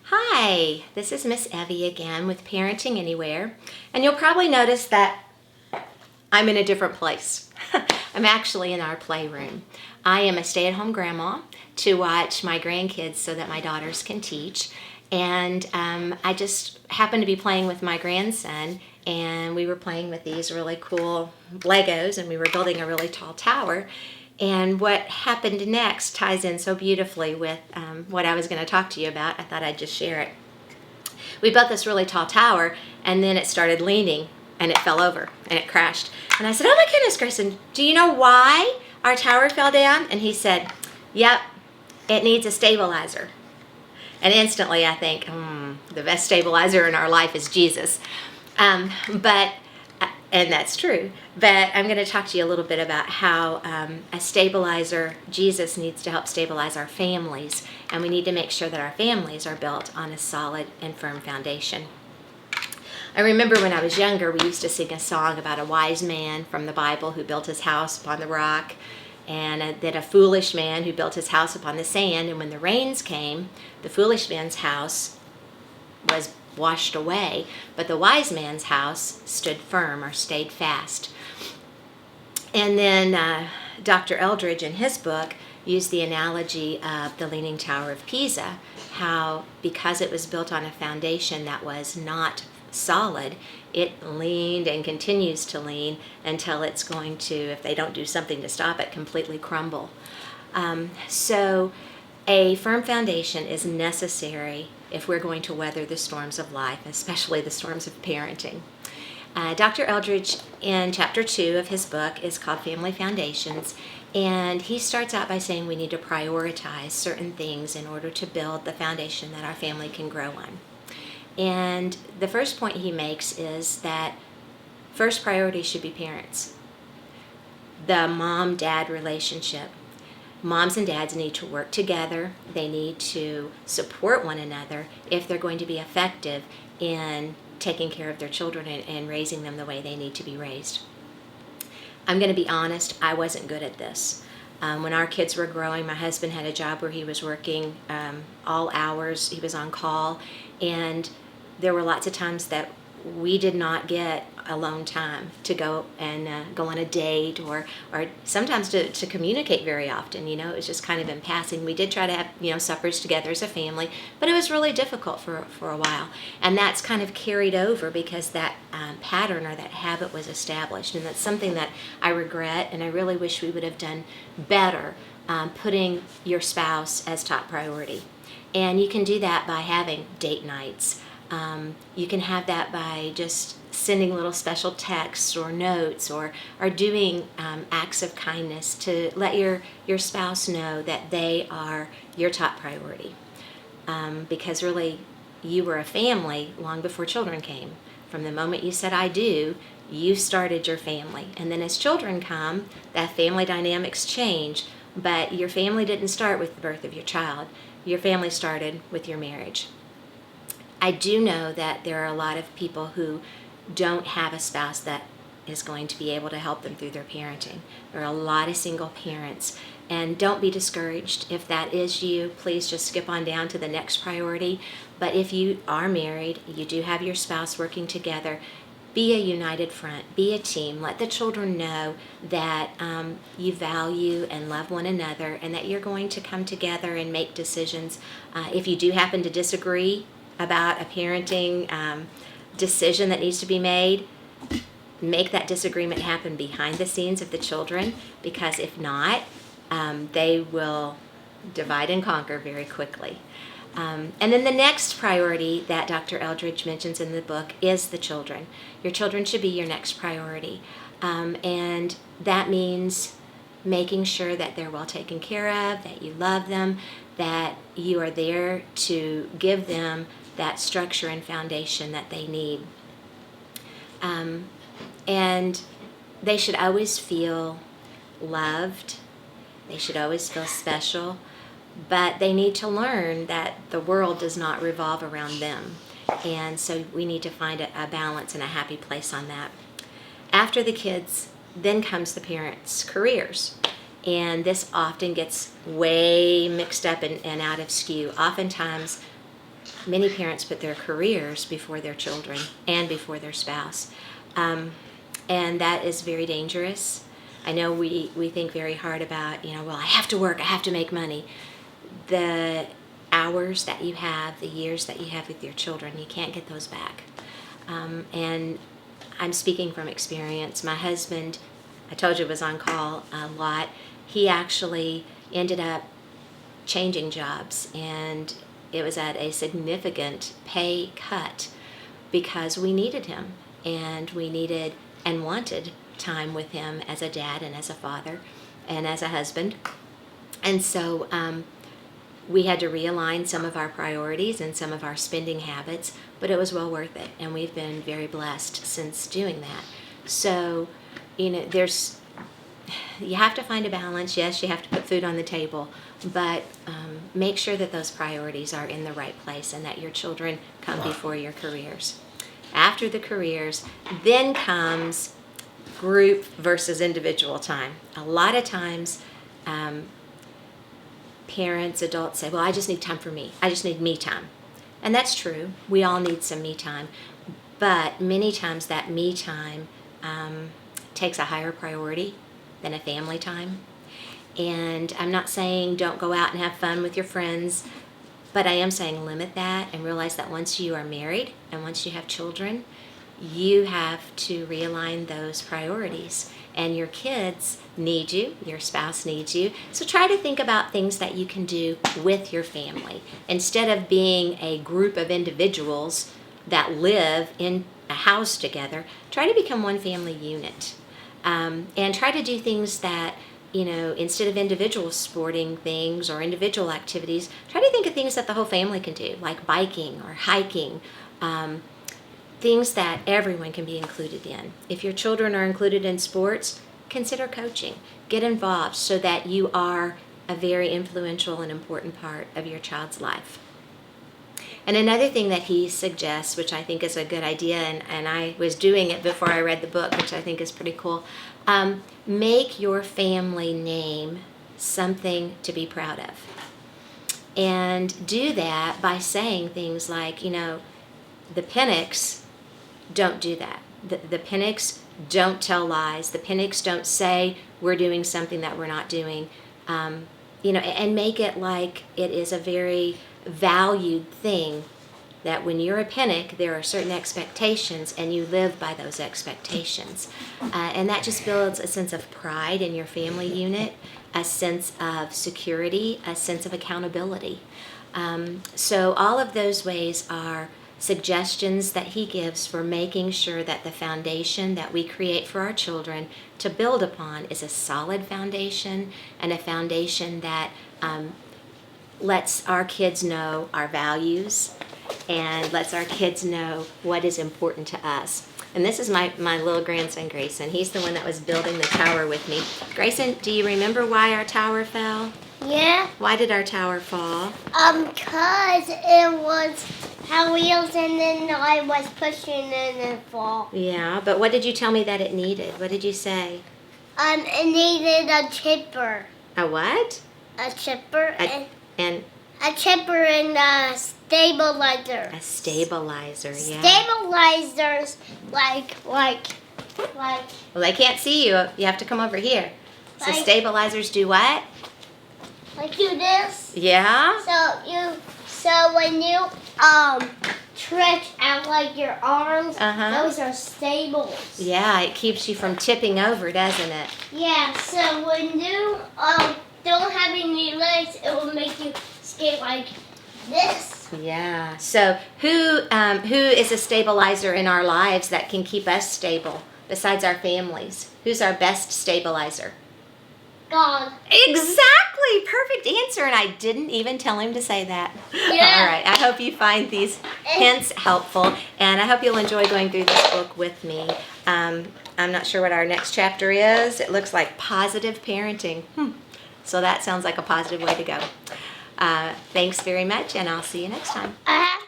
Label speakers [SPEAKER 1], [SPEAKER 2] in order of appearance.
[SPEAKER 1] Hi, this is Miss Evie again with Parenting Anywhere, and you'll probably notice that I'm in a different place. I'm actually in our playroom. I am a stay-at-home grandma to watch my grandkids so that my daughters can teach, and I just happened to be playing with my grandson, and we were playing with these really cool Legos, and we were building a really tall tower. And what happened next ties in so beautifully with what I was going to talk to you about. I thought I'd just share it. We built this really tall tower, and then it started leaning, and it fell over, and it crashed. And I said, "Oh my goodness, Grayson, do you know why our tower fell down?" And he said, "Yep, it needs a stabilizer." And instantly I think, the best stabilizer in our life is Jesus. But and that's true. But I'm going to talk to you a little bit about how a stabilizer, Jesus needs to help stabilize our families. And we need to make sure that our families are built on a solid and firm foundation. I remember when I was younger, we used to sing a song about a wise man from the Bible who built his house upon the rock, and then a foolish man who built his house upon the sand. And when the rains came, the foolish man's house was washed away, but the wise man's house stood firm or stayed fast. And then Dr. Eldridge in his book used the analogy of the Leaning Tower of Pisa, how because it was built on a foundation that was not solid, it leaned and continues to lean until it's going to, if they don't do something to stop it, completely crumble. So a firm foundation is necessary if we're going to weather the storms of life, especially the storms of parenting. Dr. Eldridge, in chapter 2 of his book, is called Family Foundations, and he starts out by saying we need to prioritize certain things in order to build the foundation that our family can grow on. And the first point he makes is that first priority should be parents. The mom-dad relationship. Moms and dads need to work together. They need to support one another if they're going to be effective in taking care of their children and raising them the way they need to be raised. I'm going to be honest, I wasn't good at this. When our kids were growing, my husband had a job where he was working all hours. He was on call, and there were lots of times that we did not get alone time to go and go on a date or sometimes to communicate very often. You know, it was just kind of in passing. We did try to have, suppers together as a family, but it was really difficult for a while. And that's kind of carried over because that pattern or that habit was established. And that's something that I regret, and I really wish we would have done better, putting your spouse as top priority. And you can do that by having date nights. You can have that by just sending little special texts or notes or doing acts of kindness to let your spouse know that they are your top priority. Because really, you were a family long before children came. From the moment you said "I do," you started your family. And then as children come, that family dynamics change, but your family didn't start with the birth of your child. Your family started with your marriage. I do know that there are a lot of people who don't have a spouse that is going to be able to help them through their parenting. There are a lot of single parents, and don't be discouraged. If that is you, please just skip on down to the next priority. But if you are married, you do have your spouse working together, be a united front, be a team. Let the children know that you value and love one another and that you're going to come together and make decisions. If you do happen to disagree about a parenting decision that needs to be made, make that disagreement happen behind the scenes of the children, because if not, they will divide and conquer very quickly. And then the next priority that Dr. Eldridge mentions in the book is the children. Your children should be your next priority. And that means making sure that they're well taken care of, that you love them, that you are there to give them that structure and foundation that they need. And they should always feel loved. They should always feel special. But they need to learn that the world does not revolve around them. And so we need to find a balance and a happy place on that. After the kids, then comes the parents' careers. And this often gets way mixed up and out of skew. Oftentimes, many parents put their careers before their children and before their spouse. And that is very dangerous. I know we think very hard about, well, I have to work, I have to make money. The hours that you have, the years that you have with your children, you can't get those back. And I'm speaking from experience. My husband, I told you, was on call a lot. He actually ended up changing jobs, and it was at a significant pay cut because we needed him, and we needed and wanted time with him as a dad and as a father and as a husband. And so we had to realign some of our priorities and some of our spending habits, but it was well worth it, and we've been very blessed since doing that. So, you have to find a balance. Yes, you have to put food on the table, but make sure that those priorities are in the right place and that your children come before your careers. After the careers, then comes group versus individual time. A lot of times, parents, adults say, well, I just need time for me. I just need me time. And that's true. We all need some me time. But many times that me time takes a higher priority than a family time. And I'm not saying don't go out and have fun with your friends, but I am saying limit that and realize that once you are married and once you have children, you have to realign those priorities. And your kids need you, your spouse needs you. So try to think about things that you can do with your family. Instead of being a group of individuals that live in a house together, try to become one family unit. And try to do things that, instead of individual sporting things or individual activities, try to think of things that the whole family can do, like biking or hiking, things that everyone can be included in. If your children are included in sports, consider coaching. Get involved so that you are a very influential and important part of your child's life. And another thing that he suggests, which I think is a good idea, and I was doing it before I read the book, which I think is pretty cool, make your family name something to be proud of. And do that by saying things like, the Pinnocks don't do that. The Pinnocks don't tell lies. The Pinnocks don't say we're doing something that we're not doing. And make it like it is a very valued thing, that when you're a Pinnock, there are certain expectations and you live by those expectations. And that just builds a sense of pride in your family unit, a sense of security, a sense of accountability. So all of those ways are suggestions that he gives for making sure that the foundation that we create for our children to build upon is a solid foundation, and a foundation that lets our kids know our values and lets our kids know what is important to us. And this is my little grandson, Grayson. He's the one that was building the tower with me. Grayson, do you remember why our tower fell?
[SPEAKER 2] Yeah.
[SPEAKER 1] Why did our tower fall?
[SPEAKER 2] Cause it was Hot Wheels and then I was pushing and it fall.
[SPEAKER 1] Yeah, but what did you tell me that it needed? What did you say?
[SPEAKER 2] It needed a chipper.
[SPEAKER 1] A what?
[SPEAKER 2] A chipper
[SPEAKER 1] And
[SPEAKER 2] a chipper and a stabilizer.
[SPEAKER 1] a stabilizer, yeah.
[SPEAKER 2] Stabilizers like
[SPEAKER 1] Well, they can't see you. You have to come over here. So
[SPEAKER 2] Like-
[SPEAKER 1] stabilizers do what?
[SPEAKER 2] do this.
[SPEAKER 1] Yeah?
[SPEAKER 2] So when you stretch out like your arms, those are stables.
[SPEAKER 1] Yeah, it keeps you from tipping over, doesn't it?
[SPEAKER 2] Yeah, so when you don't have any legs, it will make you skate like this.
[SPEAKER 1] Yeah. So who is a stabilizer in our lives that can keep us stable besides our families? Who's our best stabilizer?
[SPEAKER 2] God.
[SPEAKER 1] Exactly. Perfect answer. And I didn't even tell him to say that.
[SPEAKER 2] Yeah.
[SPEAKER 1] All right. I hope you find these hints helpful, and I hope you'll enjoy going through this book with me. I'm not sure what our next chapter is. It looks like positive parenting. So that sounds like a positive way to go. Thanks very much, and I'll see you next time.
[SPEAKER 2] I have